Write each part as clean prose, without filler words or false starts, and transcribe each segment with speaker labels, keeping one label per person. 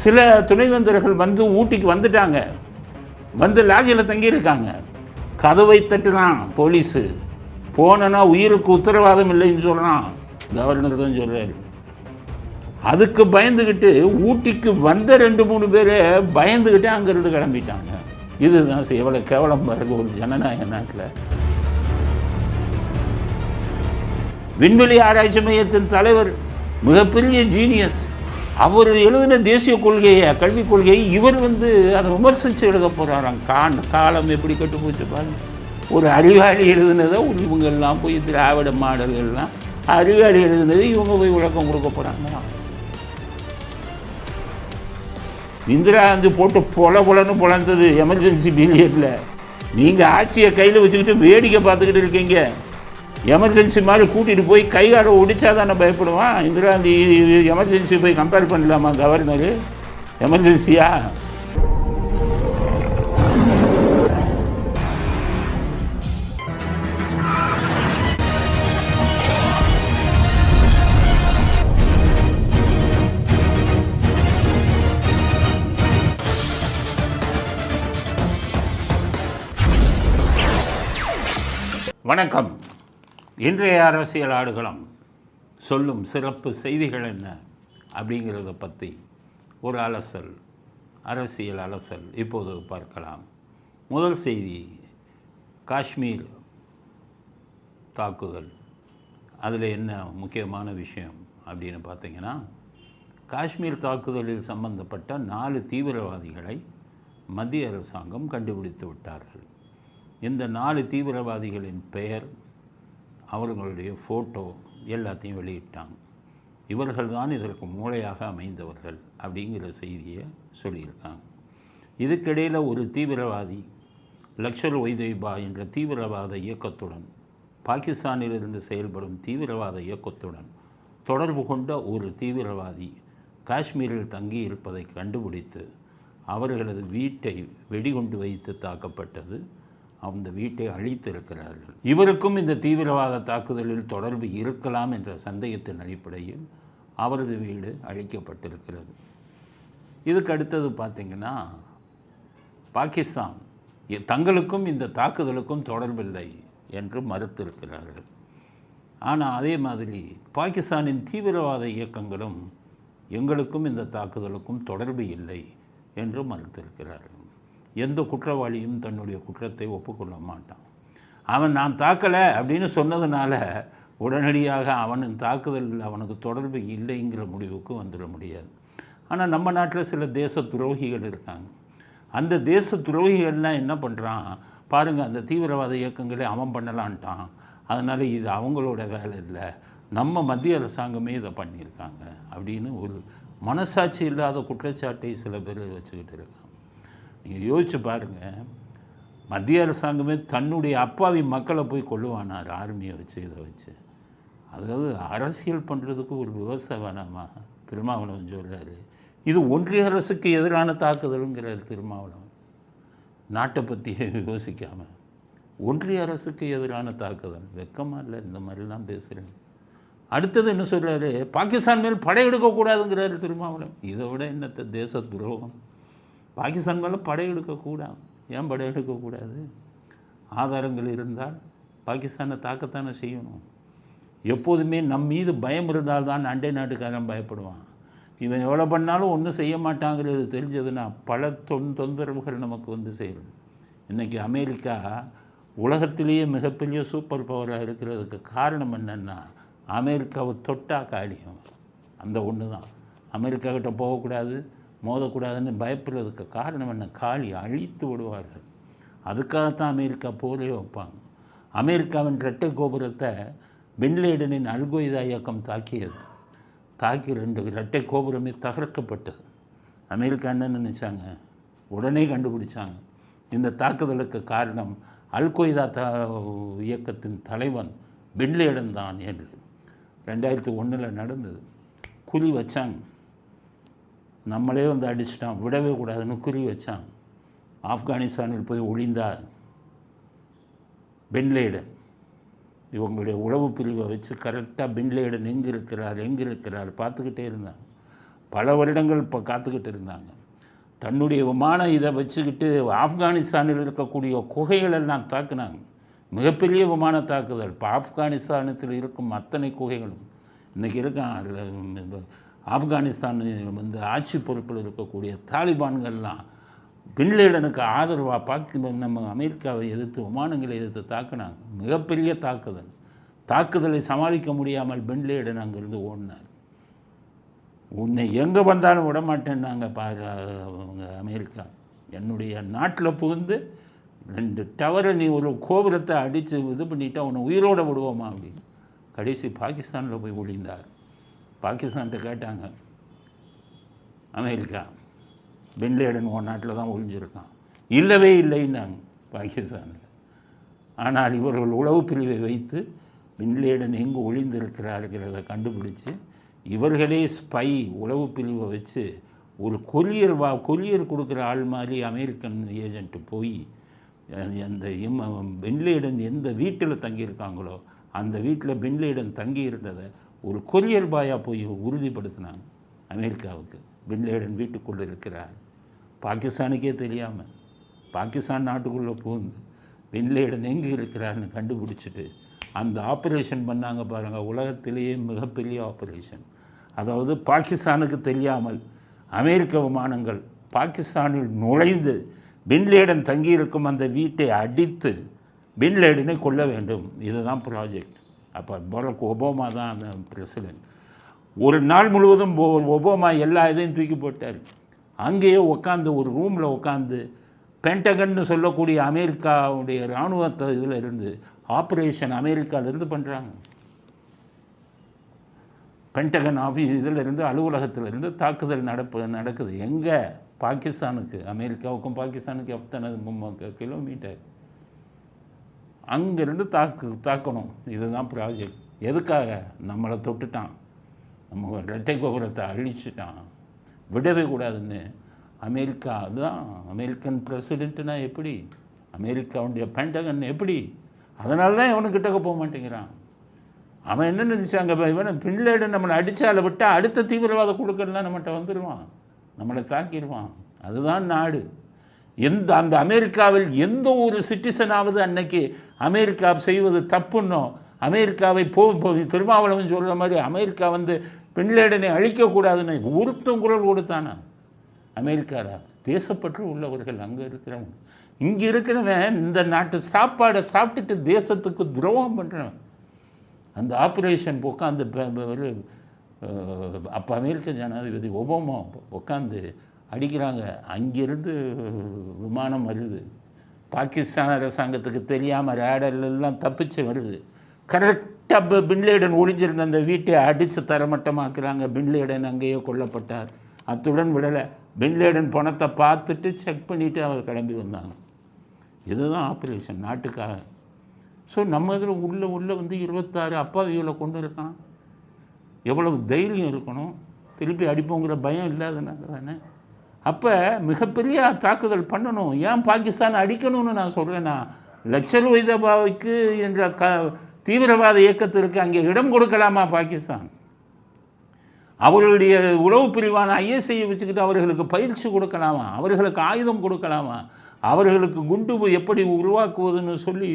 Speaker 1: சில துணைவேந்தர்கள் வந்து ஊட்டிக்கு வந்துட்டாங்க, வந்து லாட்ஜில் தங்கியிருக்காங்க. கதவை தட்டுறான் போலீஸு. போனனா உயிருக்கு உத்தரவாதம் இல்லைன்னு சொல்கிறான். கவர்னர் தான் சொல்கிறார். அதுக்கு பயந்துக்கிட்டு ஊட்டிக்கு வந்த 2-3 பேர் பயந்துக்கிட்டே அங்கேருந்து கிளம்பிட்டாங்க. இதுதான் எவ்வளோ கேவலம் பாருங்க ஒரு ஜனநாயக நாட்டில். விண்வெளி ஆராய்ச்சி மையத்தின் தலைவர் மிகப்பெரிய ஜீனியஸ். அவர் எழுதின தேசிய கொள்கையை, கல்விக் கொள்கையை இவர் வந்து அதை விமர்சித்து எழுத போகிறாராம். காலம் எப்படி கட்டு போச்சு பாருங்க. ஒரு அறிவாளி எழுதுனதை இவங்கெல்லாம் போய் திராவிட மாடல்கள்லாம் அறிவாளி எழுதுனது இவங்க போய் விளக்கம் கொடுக்க போகிறாங்க. இந்திரா காந்தி போட்டு பொலன்னு பொழந்தது எமர்ஜென்சி பீரியடில். நீங்கள் ஆட்சியை கையில் வச்சுக்கிட்டு வேடிக்கை பார்த்துக்கிட்டு இருக்கீங்க. எமர்ஜென்சி மாதிரி கூட்டிகிட்டு போய் கை காலை ஒடிச்சா தானே பயப்படுவான். இந்திரா காந்தி எமர்ஜென்சி போய் கம்பேர் பண்ணலாமா கவர்னரு? எமர்ஜென்சியா? வணக்கம். இன்றைய அரசியல் ஆடுகளம் சொல்லும் சிறப்பு செய்திகள் என்ன அப்படிங்கிறத பற்றி ஒரு அரசியல் அலசல் இப்போது பார்க்கலாம். முதல் செய்தி, காஷ்மீர் தாக்குதல். அதில் என்ன முக்கியமான விஷயம் அப்படின்னு பார்த்தீங்கன்னா, காஷ்மீர் தாக்குதலில் சம்பந்தப்பட்ட 4 தீவிரவாதிகளை மத்திய அரசாங்கம் கண்டுபிடித்து விட்டார்கள். இந்த 4 தீவிரவாதிகளின் பெயர், அவர்களுடைய ஃபோட்டோ எல்லாத்தையும் வெளியிட்டாங்க. இவர்கள் தான் இதற்கு மூளையாக அமைந்தவர்கள் அப்படிங்கிற செய்தியை சொல்லியிருக்காங்க. இதுக்கிடையில் ஒரு தீவிரவாதி லஷ்கர் ஒய்தொய்பா என்ற தீவிரவாத இயக்கத்துடன், பாகிஸ்தானிலிருந்து செயல்படும் தீவிரவாத இயக்கத்துடன் தொடர்பு கொண்ட ஒரு தீவிரவாதி காஷ்மீரில் தங்கியிருப்பதை கண்டுபிடித்து அவர்களது வீட்டை வெடிகுண்டு வைத்து தாக்கப்பட்டது. அந்த வீட்டை அழித்திருக்கிறார்கள். இவருக்கும் இந்த தீவிரவாத தாக்குதலில் தொடர்பு இருக்கலாம் என்ற சந்தேகத்தின் அடிப்படையில் அவரது வீடு அழிக்கப்பட்டிருக்கிறது. இதுக்கு அடுத்தது பார்த்திங்கன்னா, பாகிஸ்தான் தங்களுக்கும் இந்த தாக்குதலுக்கும் தொடர்பில்லை என்று மறுத்திருக்கிறார்கள். ஆனால் அதே மாதிரி பாகிஸ்தானின் தீவிரவாத இயக்கங்களும் எங்களுக்கும் இந்த தாக்குதலுக்கும் தொடர்பு இல்லை என்று மறுத்திருக்கிறார்கள். எந்த குற்றவாளியும் தன்னுடைய குற்றத்தை ஒப்புக்கொள்ள மாட்டான். அவன் நான் தாக்கலை அப்படின்னு சொன்னதுனால உடனடியாக அவனின் தாக்குதலில் அவனுக்கு தொடர்பு இல்லைங்கிற முடிவுக்கு வந்துட முடியாது. ஆனால் நம்ம நாட்டில் சில தேச துரோகிகள் இருக்காங்க. அந்த தேச துரோகிகள்லாம் என்ன பண்ணுறான் பாருங்கள், அந்த தீவிரவாத இயக்கங்களே அவன் பண்ணலான்ட்டான், அதனால் இது அவங்களோட வேலை இல்லை, நம்ம மத்திய அரசாங்கமே இதை பண்ணியிருக்காங்க அப்படின்னு ஒரு மனசாட்சி இல்லாத குற்றச்சாட்டை சில பேர் வச்சுக்கிட்டு இருக்காங்க. நீங்கள் யோசிச்சு பாருங்கள், மத்திய அரசாங்கமே தன்னுடைய அப்பாவி மக்களை போய் கொல்லுவானார் ஆர்மியை வச்சு, இதை வச்சு. அதாவது அரசியல் பண்ணுறதுக்கு ஒரு விவசாய வேணாமா? திருமாவளவன் சொல்கிறாரு, இது ஒன்றிய அரசுக்கு எதிரான தாக்குதலுங்கிறார் திருமாவளவன். நாட்டை பற்றி யோசிக்காமல் ஒன்றிய அரசுக்கு எதிரான தாக்குதல். வெக்கமாக இல்லை இந்த மாதிரிலாம் பேசுகிறேன். அடுத்தது என்ன சொல்கிறாரு, பாகிஸ்தான் மேல் படையெடுக்கக்கூடாதுங்கிறாரு திருமாவளவன். இதை விட என்னத்த தேச துரோகம்? பாகிஸ்தான் மேலே படையெடுக்கக்கூடாது. ஏன் படையெடுக்கக்கூடாது? ஆதாரங்கள் இருந்தால் பாகிஸ்தானை தாக்கத்தானே செய்யணும். எப்போதுமே நம் மீது பயம் இருந்தால்தான் அண்டை நாட்டுக்காரன் பயப்படுவான். இவன் எவ்வளோ பண்ணாலும் ஒன்றும் செய்ய மாட்டாங்கிறது தெரிஞ்சதுன்னா பல தொந்தரவுகள் நமக்கு வந்து சேரும். இன்றைக்கி அமெரிக்கா உலகத்திலேயே மிகப்பெரிய சூப்பர் பவராக இருக்கிறதுக்கு காரணம் என்னென்னா, அமெரிக்காவை தொட்டா காலியம். அந்த ஒன்று தான். அமெரிக்கா கிட்ட போகக்கூடாது, மோதக்கூடாதுன்னு பயப்படுறதுக்கு காரணம் என்ன? காலி அழித்து விடுவார்கள். அதுக்காகத்தான் அமெரிக்கா போரே வைப்பாங்க. அமெரிக்காவின் இரட்டை கோபுரத்தை பின்லேடனின் அல்கொய்தா இயக்கம் தாக்கியது. தாக்கி 2 இரட்டை கோபுரமே தகர்க்கப்பட்டது. அமெரிக்கா என்ன நினச்சாங்க? உடனே கண்டுபிடிச்சாங்க இந்த தாக்குதலுக்கு காரணம் அல்கொய்தா இயக்கத்தின் தலைவன் பின்லேடன் தான் என்று. 2001 நடந்தது. குறி வச்சாங்க, நம்மளே வந்து அடிச்சிட்டான், விடவே கூடாதுன்னு குறி வச்சான். ஆப்கானிஸ்தானில் போய் ஒளிந்தார் பின்லேடன். இவங்களுடைய உளவு பிரிவை வச்சு கரெக்டாக பின்லேடன் எங்கே இருக்கிறார் பார்த்துக்கிட்டே இருந்தாங்க. பல வருடங்கள் இப்போ காத்துக்கிட்டு இருந்தாங்க. தன்னுடைய விமான இதை வச்சுக்கிட்டு ஆப்கானிஸ்தானில் இருக்கக்கூடிய குகைகளெல்லாம் தாக்குனாங்க. மிகப்பெரிய விமான தாக்குதல். இப்போ ஆப்கானிஸ்தானத்தில் இருக்கும் அத்தனை குகைகளும் இன்றைக்கி இருக்கான். ஆப்கானிஸ்தான் ஆட்சி பொறுப்பில் இருக்கக்கூடிய தாலிபான்கள்லாம் பின்லேடனுக்கு ஆதரவாக நம்ம அமெரிக்காவை எதிர்த்து விமானங்களை எதிர்த்து தாக்குனாங்க. மிகப்பெரிய தாக்குதலை சமாளிக்க முடியாமல் பின்லேடன் அங்கேருந்து ஓடினார். உன்னை எங்கே வந்தாலும் விட மாட்டேன்னாங்க அவங்க அமெரிக்கா. என்னுடைய நாட்டில் புகுந்து 2 டவரை நீ ஒரு கோபுரத்தை அடித்து இது பண்ணிட்டா உன்னை உயிரோடு விடுவோமா அப்படின்னு கடைசி பாகிஸ்தானில் போய் ஒளிந்தார். பாகிஸ்தான்கிட்ட கேட்டாங்க அமெரிக்கா, பின்லேடன் உன் நாட்டில் தான் ஒளிஞ்சிருக்கான். இல்லவே இல்லைன்னாங்க பாகிஸ்தானில். ஆனால் இவர்கள் உளவு பிரிவை வைத்து பின்லேடன் எங்கு ஒளிந்திருக்கிறார்கள்கிறத கண்டுபிடிச்சு இவர்களே ஸ்பை உளவு பிரிவை வச்சு ஒரு கொரியர் கொடுக்குற ஆள் மாதிரி அமெரிக்கன் ஏஜென்ட்டு போய் அந்த பின்லேடன் எந்த வீட்டில் தங்கியிருக்காங்களோ அந்த வீட்டில் பின்லேடன் தங்கி இருந்ததை ஒரு கொரியர் பாயாக போய் உறுதிப்படுத்தினாங்க அமெரிக்காவுக்கு. பின்லேடன் வீட்டுக்குள்ளே இருக்கிறார். பாகிஸ்தானுக்கே தெரியாமல் பாகிஸ்தான் நாட்டுக்குள்ளே புகுந்து பின்லேடன் எங்கே இருக்கிறார்னு கண்டுபிடிச்சிட்டு அந்த ஆப்ரேஷன் பண்ணாங்க பாருங்கள். உலகத்திலேயே மிகப்பெரிய ஆப்ரேஷன். அதாவது பாகிஸ்தானுக்கு தெரியாமல் அமெரிக்க விமானங்கள் பாகிஸ்தானில் நுழைந்து பின்லேடன் தங்கியிருக்கும் அந்த வீட்டை அடித்து பின்லேடனை கொல்ல வேண்டும். இதுதான் ப்ராஜெக்ட். அப்போ பராக் ஒபாமா தான் அந்த பிரசிடென்ட். ஒரு நாள் முழுவதும் ஒபாமா எல்லா இதையும் தூக்கி போட்டார். அங்கேயே உட்காந்து ஒரு ரூமில் உட்காந்து பென்டகன்னு சொல்லக்கூடிய அமெரிக்காவுடைய இராணுவத்தை இதில் இருந்து ஆப்ரேஷன் அமெரிக்காவிலேருந்து பண்ணுறாங்க. பென்டகன் ஆஃபீஸ் இதிலிருந்து அலுவலகத்திலிருந்து தாக்குதல் நடக்குது. எங்கே? பாகிஸ்தானுக்கு. அமெரிக்காவுக்கும் பாகிஸ்தானுக்கு எத்தனை கிலோமீட்டர். அங்கேருந்து தாக்கணும். இதுதான் ப்ராஜெக்ட். எதுக்காக? நம்மளை தொட்டுட்டான், நம்ம இரட்டை கோபுரத்தை அழிச்சிட்டான், விடவே கூடாதுன்னு அமெரிக்கா. அதுதான் அமெரிக்கன் பிரசிடென்ட்னா எப்படி, அமெரிக்காவுடைய பென்டகன் எப்படி. அதனால தான் இவனுக்கிட்டக்க போக மாட்டேங்கிறான். அவன் என்ன நினச்சாங்க, இவன் பின்லேடன் நம்மளை அடித்தால விட்டால் அடுத்த தீவிரவாத குழுக்கள்லாம் நம்மகிட்ட வந்துடுவான், நம்மளை தாக்கிடுவான். அதுதான் நாடு. அந்த அமெரிக்காவில் எந்த ஒரு சிட்டிசனாவது அன்னைக்கு அமெரிக்கா செய்வது தப்புன்னோ, அமெரிக்காவை திருமாவளவன் சொல்கிற மாதிரி அமெரிக்கா பின்லேடனை அழிக்கக்கூடாதுன்னு ஒருத்தன் குரல் கொடுத்தானா அமெரிக்காவில்? தேசப்பற்று உள்ளவர்கள் அங்கே இருக்கிறவங்க. இங்கே இருக்கிறவன் இந்த நாட்டு சாப்பாடை சாப்பிட்டுட்டு தேசத்துக்கு துரோகம் பண்ணுறவன். அந்த ஆப்ரேஷன் உட்காந்து அப்போ அமெரிக்க ஜனாதிபதி ஒபாமா உட்காந்து அடிக்கிறாங்க. அங்கிருந்து விமானம் வருது, பாகிஸ்தான் அரசாங்கத்துக்கு தெரியாமல் ரேடர்லாம் தப்பிச்சு வருது. கரெக்டாக பின்லேடன் ஒளிஞ்சிருந்த அந்த வீட்டை அடித்து தரமட்டமாக்குறாங்க. பின்லேடன் அங்கேயே கொல்லப்பட்டார். அத்துடன் விடலை. பின்லேடன் பணத்தை பார்த்துட்டு செக் பண்ணிவிட்டு அவர் கிளம்பி வந்தாங்க. இதுதான் ஆப்ரேஷன் நாட்டுக்காக. ஸோ நம்ம இதில் உள்ளே 26 அப்பாவிகளை கொண்டு இருக்கான். எவ்வளவு தைரியம் இருக்கணும், திருப்பி அடிப்போங்கிற பயம் இல்லாதனால தானே. அப்போ மிகப்பெரிய தாக்குதல் பண்ணணும். ஏன் பாகிஸ்தான் அடிக்கணும்னு நான் சொல்கிறேன்னா, லஷ்கர் தொய்பாவுக்கு என்ற தீவிரவாத இயக்கத்திற்கு அங்கே இடம் கொடுக்கலாமா பாகிஸ்தான்? அவர்களுடைய உளவு பிரிவான ஐஎஸ்ஐயை வச்சுக்கிட்டு அவர்களுக்கு பயிற்சி கொடுக்கலாமா? அவர்களுக்கு ஆயுதம் கொடுக்கலாமா? அவர்களுக்கு குண்டு எப்படி உருவாக்குவதுன்னு சொல்லி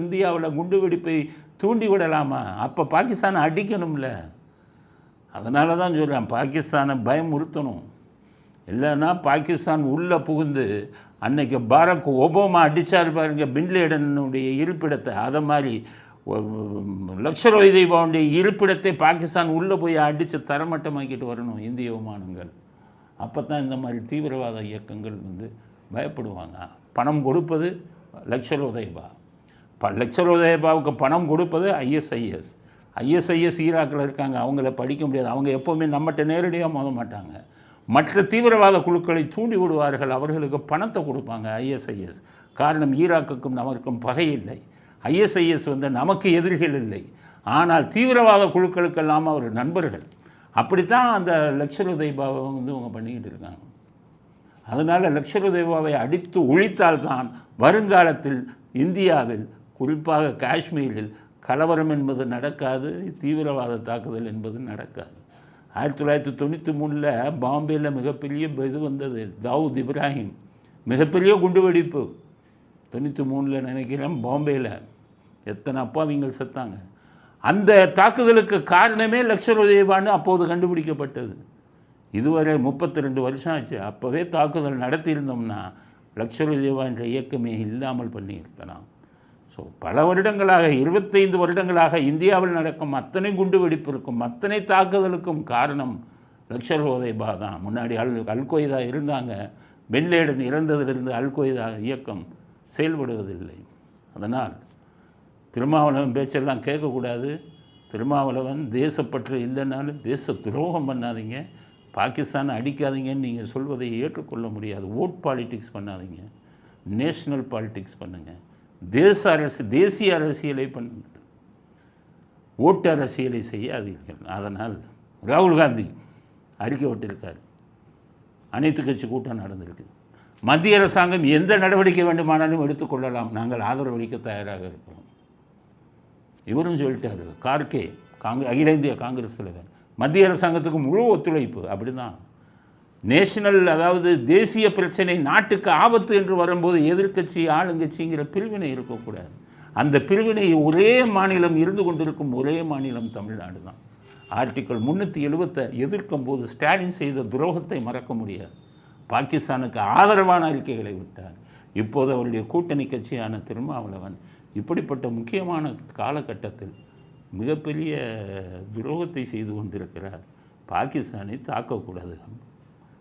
Speaker 1: இந்தியாவில் குண்டு வெடிப்பை தூண்டி விடலாமா? அப்போ பாகிஸ்தானை அடிக்கணும்ல. அதனால தான் சொல்கிறேன், பாகிஸ்தானை பயமுறுத்தணும். இல்லைன்னா பாகிஸ்தான் உள்ளே புகுந்து அன்னைக்கு பராக் ஒபாமா அடித்தார் பாருங்க பின்லேடனுடைய இருப்பிடத்தை, அதை மாதிரி லஷ்கர் தொய்பாவுடைய இருப்பிடத்தை பாகிஸ்தான் உள்ளே போய் அடித்து தரமட்டமாக்கிட்டு வரணும் இந்திய விமானங்கள். அப்போ தான் இந்த மாதிரி தீவிரவாத இயக்கங்கள் பயப்படுவாங்க. பணம் கொடுப்பது லஷ்கர் தொய்பா, லஷ்கர் தொய்பாவுக்கு பணம் கொடுப்பது ஐஎஸ்ஐஎஸ் ஈராக்கில் இருக்காங்க. அவங்கள படிக்க முடியாது. அவங்க எப்போவுமே நம்மகிட்ட நேரடியாக மோத மாட்டாங்க. மற்ற தீவிரவாத குழுக்களை தூண்டி விடுவார்கள். அவர்களுக்கு பணத்தை கொடுப்பாங்க ஐஎஸ்ஐஎஸ். காரணம், ஈராக்குக்கும் நமக்கும் பகை இல்லை. ஐஎஸ்ஐஎஸ் நமக்கு எதிரிகள் இல்லை. ஆனால் தீவிரவாத குழுக்களுக்கெல்லாம் அவர் நண்பர்கள். அப்படித்தான் அந்த லஷ்கர் தொய்பாவை இவங்க பண்ணிக்கிட்டு இருக்காங்க. அதனால் லஷ்கர் தொய்பாவை அடித்து ஒழித்தால்தான் வருங்காலத்தில் இந்தியாவில், குறிப்பாக காஷ்மீரில் கலவரம் என்பது நடக்காது, தீவிரவாத தாக்குதல் என்பது நடக்காது. 1993 பாம்பேயில் மிகப்பெரிய இது வந்தது, தாவூத் இப்ராஹிம் மிகப்பெரிய குண்டுவெடிப்பு 93 நினைக்கிறேன் பாம்பேயில். எத்தனை அப்பாவிங்கள் செத்தாங்க. அந்த தாக்குதலுக்கு காரணமே லஷ்கர்-இ-தொய்பான்னு அப்போது கண்டுபிடிக்கப்பட்டது. இதுவரை 32 வருஷம் ஆச்சு. அப்போவே தாக்குதல் நடத்தியிருந்தோம்னா லஷ்கர்-இ-தொய்பா என்ற இயக்கமே இல்லாமல் பண்ணியிருக்கலாம். ஸோ பல வருடங்களாக 25 வருடங்களாக இந்தியாவில் நடக்கும் அத்தனை குண்டு வெடிப்பிற்கும் அத்தனை தாக்குதலுக்கும் காரணம் லஷ்கர்-இ-தொய்பா தான். முன்னாடி அல்-கொய்தா இருந்தாங்க. பின் லேடன் இறந்ததிலிருந்து அல்-கொய்தா இயக்கம் செயல்படுவதில்லை. அதனால் திருமாவளவன் பேச்செல்லாம் கேட்கக்கூடாது. திருமாவளவன் தேசப்பற்று இல்லைனாலும் தேச துரோகம் பண்ணாதீங்க, பாகிஸ்தானை அடிக்காதீங்கன்னு நீங்கள் சொல்வதை ஏற்றுக்கொள்ள முடியாது. ஓட் பாலிட்டிக்ஸ் பண்ணாதீங்க, நேஷ்னல் பாலிட்டிக்ஸ் பண்ணுங்கள். தேசிய அரசியலை பண்ணுங்கள், ஓட்டு அரசியலை செய்யாதீர்கள். அதனால் ராகுல் காந்தி அறிக்கை விட்டிருக்கார். அனைத்து கட்சி கூட்டம் நடந்திருக்கு. மத்திய அரசாங்கம் எந்த நடவடிக்கை வேண்டுமானாலும் எடுத்துக்கொள்ளலாம், நாங்கள் ஆதரவளிக்க தயாராக இருக்கிறோம். இவரும் சொல்லிட்டார் கார்கே, அகில இந்திய காங்கிரஸ் தலைவர், மத்திய அரசாங்கத்துக்கு முழு ஒத்துழைப்பு. அப்படி தான் நேஷனல், அதாவது தேசிய பிரச்சனை, நாட்டுக்கு ஆபத்து என்று வரும்போது எதிர்க்கட்சி ஆளுங்கட்சிங்கிற பிரிவினை இருக்கக்கூடாது. அந்த பிரிவினை ஒரே மாநிலம் இருந்து கொண்டிருக்கும் ஒரே மாநிலம் தமிழ்நாடு தான். ஆர்டிக்கல் 370 எதிர்க்கும் போது ஸ்டாலின் செய்த துரோகத்தை மறக்க முடியாது. பாகிஸ்தானுக்கு ஆதரவான அறிக்கைகளை விட்டார். இப்போது அவருடைய கூட்டணி கட்சியான திருமாவளவன் இப்படிப்பட்ட முக்கியமான காலகட்டத்தில் மிகப்பெரிய துரோகத்தை செய்து கொண்டிருக்கிறார். பாகிஸ்தானை தாக்கக்கூடாது.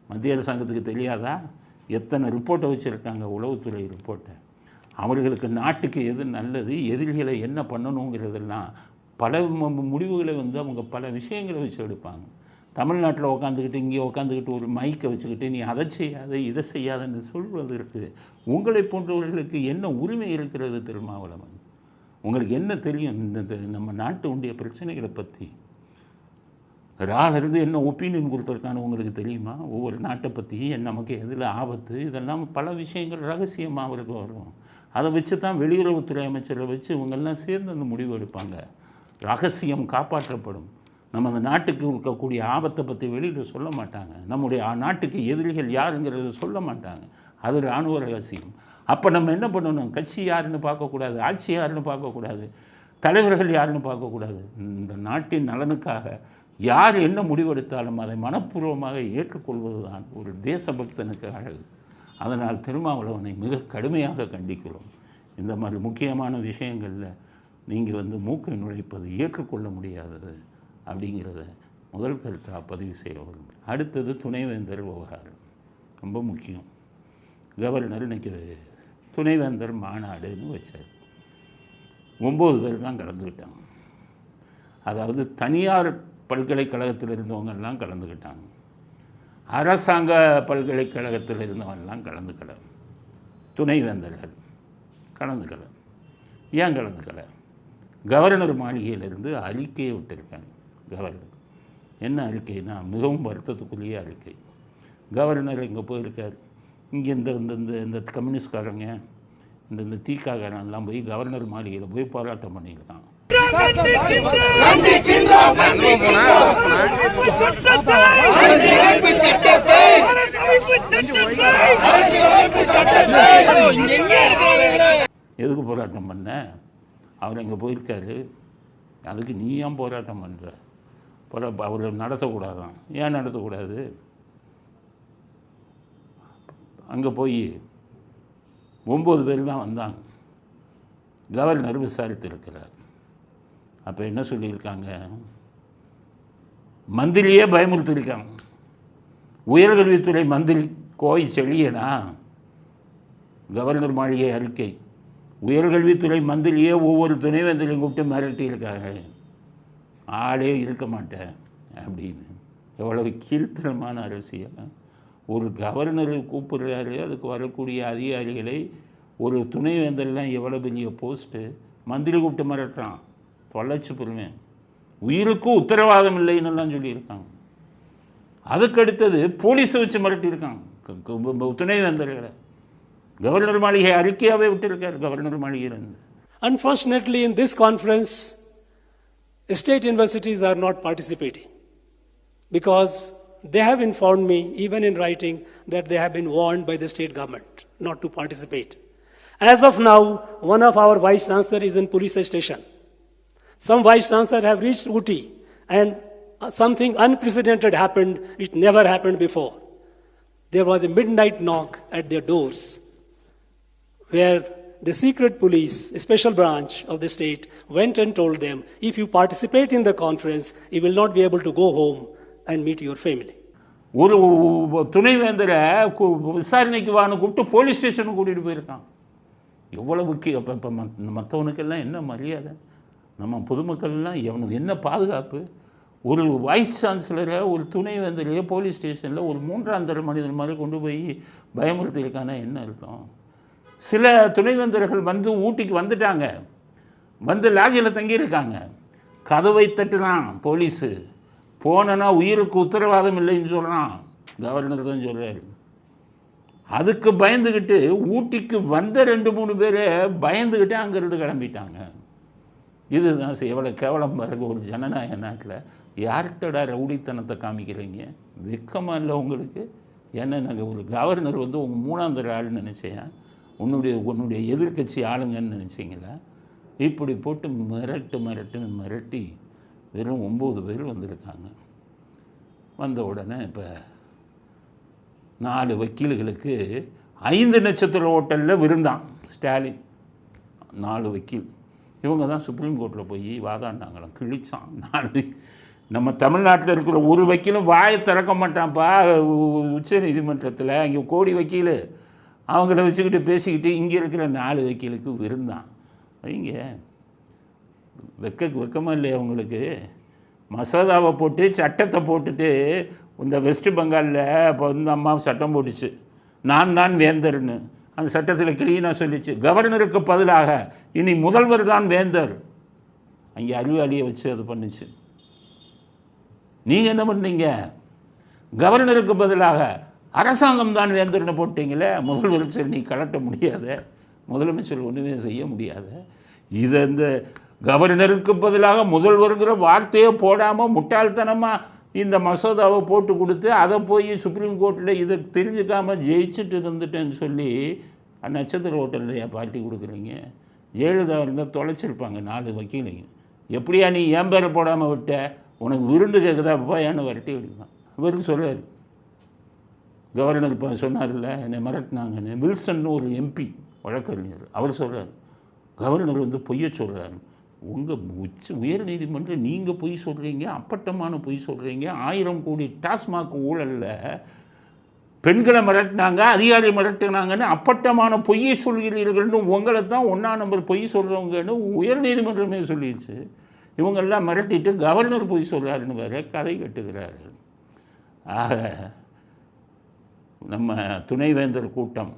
Speaker 1: மத்திய அரசாங்கத்துக்கு தெரியாதா? எத்தனை ரிப்போர்ட்டை வச்சுருக்காங்க, உளவுத்துறை ரிப்போர்ட்டை. அவர்களுக்கு நாட்டுக்கு எது நல்லது, எதிரிகளை என்ன பண்ணணுங்கிறதெல்லாம் பல முடிவுகளை அவங்க பல விஷயங்களை வச்சு எடுப்பாங்க. தமிழ்நாட்டில் உட்காந்துக்கிட்டு இங்கே உட்காந்துக்கிட்டு ஒரு மைக்கை வச்சுக்கிட்டு நீ அதை செய்யாத இதை செய்யாதன்னு சொல்வதற்கு உங்களை போன்றவர்களுக்கு என்ன உரிமை இருக்கிறது? திருமாவளவன், உங்களுக்கு என்ன தெரியும் இந்த நம்ம நாட்டு உடைய பிரச்சனைகளை பற்றி? ராலிருந்து என்ன ஒப்பீனியன் கொடுத்துருக்கான்னு உங்களுக்கு தெரியுமா? ஒவ்வொரு நாட்டை பற்றி நமக்கு எதில் ஆபத்து, இதெல்லாம் பல விஷயங்கள் ரகசியமாக அவருக்கு வரும். அதை வச்சு தான் வெளியுறவுத்துறை அமைச்சரை வச்சு இவங்கெல்லாம் சேர்ந்து அந்த முடிவு எடுப்பாங்க. ரகசியம் காப்பாற்றப்படும். நம்ம அந்த நாட்டுக்கு இருக்கக்கூடிய ஆபத்தை பற்றி வெளியில் சொல்ல மாட்டாங்க. நம்முடைய நாட்டுக்கு எதிரிகள் யாருங்கிறத சொல்ல மாட்டாங்க. அது இராணுவ ரகசியம். அப்போ நம்ம என்ன பண்ணணும்? கட்சி யாருன்னு பார்க்கக்கூடாது, ஆட்சி யாருன்னு பார்க்கக்கூடாது, தலைவர்கள் யாருன்னு பார்க்கக்கூடாது. இந்த நாட்டின் நலனுக்காக யார் என்ன முடிவெடுத்தாலும் அதை மனப்பூர்வமாக ஏற்றுக்கொள்வது தான் ஒரு தேசபக்தனுக்கு அழகு. அதனால் திருமாவளவனை மிக கடுமையாக கண்டிக்கிறோம். இந்த மாதிரி முக்கியமான விஷயங்களில் நீங்கள் மூக்கை நுழைப்பது ஏற்றுக்கொள்ள முடியாதது அப்படிங்கிறத முதல் கருத்தாக பதிவு செய்ய வரும். அடுத்தது துணைவேந்தர் விவகாரம் ரொம்ப முக்கியம். கவர்னர் இன்றைக்கி துணைவேந்தர் மாநாடுன்னு வச்சார். 9 பேர் தான் கலந்துக்கிட்டாங்க. அதாவது தனியார் பல்கலைக்கழகத்தில் இருந்தவங்கெல்லாம் கலந்துக்கிட்டாங்க, அரசாங்க பல்கலைக்கழகத்தில் இருந்தவங்கெல்லாம் கலந்துக்கல, துணைவேந்தர்கள் கலந்துக்கல. ஏன் கலந்துக்கல? கவர்னர் மாளிகையிலிருந்து அறிக்கையை விட்டிருக்காங்க. கவர்னர் என்ன அறிக்கைனா மிகவும் வருத்தத்துக்குரிய அறிக்கை. கவர்னர் இங்கே போயிருக்கார். இங்கே இந்த கம்யூனிஸ்ட்காரங்க இந்த தீக்காரங்கெல்லாம் போய் கவர்னர் மாளிகையில் போய் போராட்டம் பண்ணியிருக்காங்க. எதுக்கு போராட்டம் பண்ண? அவர் இங்கே போயிருக்காரு, அதுக்கு நீ ஏன் போராட்டம் பண்ணுற? அவர் நடத்தக்கூடாதான். ஏன் நடத்தக்கூடாது? அங்கே போய் 9 பேர் தான் வந்தாங்க. கவர்னர் விசாரித்திருக்கிறார். அப்போ என்ன சொல்லியிருக்காங்க? மந்திரியே பயமுறுத்திருக்காங்க. உயர்கல்வித்துறை மந்திரி கோய் செழியனா, கவர்னர் மாளிகை அறிக்கை, உயர்கல்வித்துறை மந்திரியே ஒவ்வொரு துணைவேந்தரையும் கூப்பிட்டு மிரட்டியிருக்காங்க, ஆளே இருக்க மாட்டேன் அப்படின்னு. எவ்வளவு கீழ்த்தரமான அரசியல்! ஒரு கவர்னரை கூப்பிடுறாரு, அதுக்கு வரக்கூடிய அதிகாரிகளை ஒரு துணைவேந்தர்லாம் எவ்வளோ பெரிய போஸ்ட்டு, மந்திரி கூப்பிட்டு மிரட்டுறான், தொலைச்சி போடுவேன், உயிருக்கும் உத்தரவாதம் இல்லைன்னெல்லாம் சொல்லியிருக்காங்க. அதுக்கடுத்தது போலீஸை வச்சு மிரட்டியிருக்காங்க துணைவேந்தர்களை. கவர்னர் மாளிகை அறிக்கையாகவே விட்டிருக்கார் governor மாளிகையிலிருந்து.
Speaker 2: Unfortunately, in this conference, state universities are not participating. because they have informed me, even in writing, that they have been warned by the state government not to participate. As of now, one of our vice chancellor is in police station. Some vice chancellor have reached Uti, and something unprecedented happened. It never happened before. There was a midnight knock at their doors, where the secret police, a special branch of the state, went and told them, if you participate in the conference, you will not be able to go home and meet your family.
Speaker 1: ஒரு துணைவேந்தரை விசாரணைக்கு வான்னு கூப்பிட்டு police ஸ்டேஷனுக்கு கூட்டிகிட்டு போயிருக்கான். எவ்வளவுக்கு இப்போ மற்றவனுக்கெல்லாம் என்ன மரியாதை, நம்ம பொதுமக்கள்லாம் எவனுக்கு என்ன பாதுகாப்பு? ஒரு வைஸ் சான்சலரை ஒரு துணைவேந்தரையே போலீஸ் ஸ்டேஷனில் ஒரு மூன்றாம் தர மனிதர் மாதிரி கொண்டு போய் பயமுறுத்தியிருக்கானா என்ன அர்த்தம்? சில துணைவேந்தர்கள் வந்து ஊட்டிக்கு வந்துட்டாங்க, வந்து லாட்ஜில் தங்கியிருக்காங்க. கதவை தட்டுறான் போலீஸு, போனனா உயிருக்கு உத்தரவாதம் இல்லைன்னு சொல்கிறான். கவர்னர் தான் சொல்கிறார். அதுக்கு பயந்துக்கிட்டு ஊட்டிக்கு வந்த 2-3 பேரை பயந்துக்கிட்டு அங்கேருந்து கிளம்பிட்டாங்க. இதுதான் எவ்வளோ கேவலம் பாருங்க. ஒரு ஜனநாயக நாட்டில் யார்கிட்டடா ரவுடித்தனத்தை காமிக்கிறீங்க? வெக்கமாக இல்லை உங்களுக்கு? ஏன்னா நாங்கள் ஒரு கவர்னர் வந்து உங்கள் 3ஆம் தர ஆளுன்னு நினச்சேன், உன்னுடைய எதிர்க்கட்சி ஆளுங்கன்னு நினச்சிங்களா? இப்படி போட்டு மிரட்டி வெறும் 9 பேர் வந்திருக்காங்க. வந்த உடனே இப்போ 4 வக்கீல்களுக்கு 5 நட்சத்திர ஹோட்டலில் விருந்தான் ஸ்டாலின். 4 வக்கீல் இவங்க தான் சுப்ரீம் கோர்ட்டில் போய் வாதாடினாங்களாம். கிழிச்சான் 4. நம்ம தமிழ்நாட்டில் இருக்கிற ஒரு வக்கீலும் வாயை திறக்க மாட்டான்ப்பா உச்ச நீதிமன்றத்தில். இங்கே கோடி வக்கீல் அவங்கள வச்சுக்கிட்டு பேசிக்கிட்டு இங்கே இருக்கிற 4 வக்கீலுக்கு விருந்தான். வைங்க, வெக்கமாக இல்லையா உங்களுக்கு? மசோதாவை போட்டு சட்டத்தை போட்டுட்டு இந்த வெஸ்ட் பெங்காலில் இப்போ வந்து அம்மா சட்டம் போட்டுச்சு, நான் தான் வேந்தர்னு. அந்த சட்டத்தில் கிளீனாக சொல்லிச்சு, கவர்னருக்கு பதிலாக இனி முதல்வர் தான் வேந்தர். அங்கே அறிவாளியை வச்சு அது பண்ணுச்சு. நீங்கள் என்ன பண்ணீங்க? கவர்னருக்கு பதிலாக அரசாங்கம் தான் வேந்தர்னு போட்டிங்களே. முதல்வர் நீ கலட்ட முடியாத, முதலமைச்சர் ஒன்றுமே செய்ய முடியாத. இதை இந்த கவர்னருக்கு பதிலாக முதல்வருங்கிற வார்த்தையே போடாமல் முட்டாள்தனமாக இந்த மசோதாவை போட்டு கொடுத்து அதை போய் சுப்ரீம் கோர்ட்டில் இதை தெரிஞ்சுக்காமல் ஜெயிச்சுட்டு இருந்துட்டேன்னு சொல்லி நட்சத்திர ஹோட்டலில் பார்ட்டி கொடுக்குறீங்க. ஜெயலலிதா இருந்தால் தொலைச்சிருப்பாங்க 4 வக்கீலைங்க. எப்படியா நீ ஏன் பேரை போடாமல் விட்ட? உனக்கு விருந்து கேட்குதா ஏன்னு வரட்டி விடுவான். இவர் சொல்கிறார், கவர்னர் இப்போ சொன்னார்ல என்னை மிரட்டினாங்கன்னு. வில்சன் ஒரு எம்பி வழக்கறிஞர், அவர் சொல்கிறார், கவர்னர் வந்து பொய்ய சொல்கிறார். உங்கள் உயர் நீதிமன்றம் நீங்கள் பொய் சொல்கிறீங்க, அப்பட்டமான பொய் சொல்கிறீங்க. 1000 கோடி டாஸ்மாக் ஊழலில் பெண்களை மிரட்டினாங்க, அதிகாரி மிரட்டினாங்கன்னு அப்பட்டமான பொய்யை சொல்கிறீர்கள்னு உங்களை தான் 1ஆம் நம்பர் பொய் சொல்கிறவங்கன்னு உயர் நீதிமன்றமே சொல்லிடுச்சு. இவங்கெல்லாம் மிரட்டிட்டு கவர்னர் பொய் சொல்கிறாருன்னு வேறு கதை கட்டுகிறாரு. ஆக நம்ம துணைவேந்தர் கூட்டம்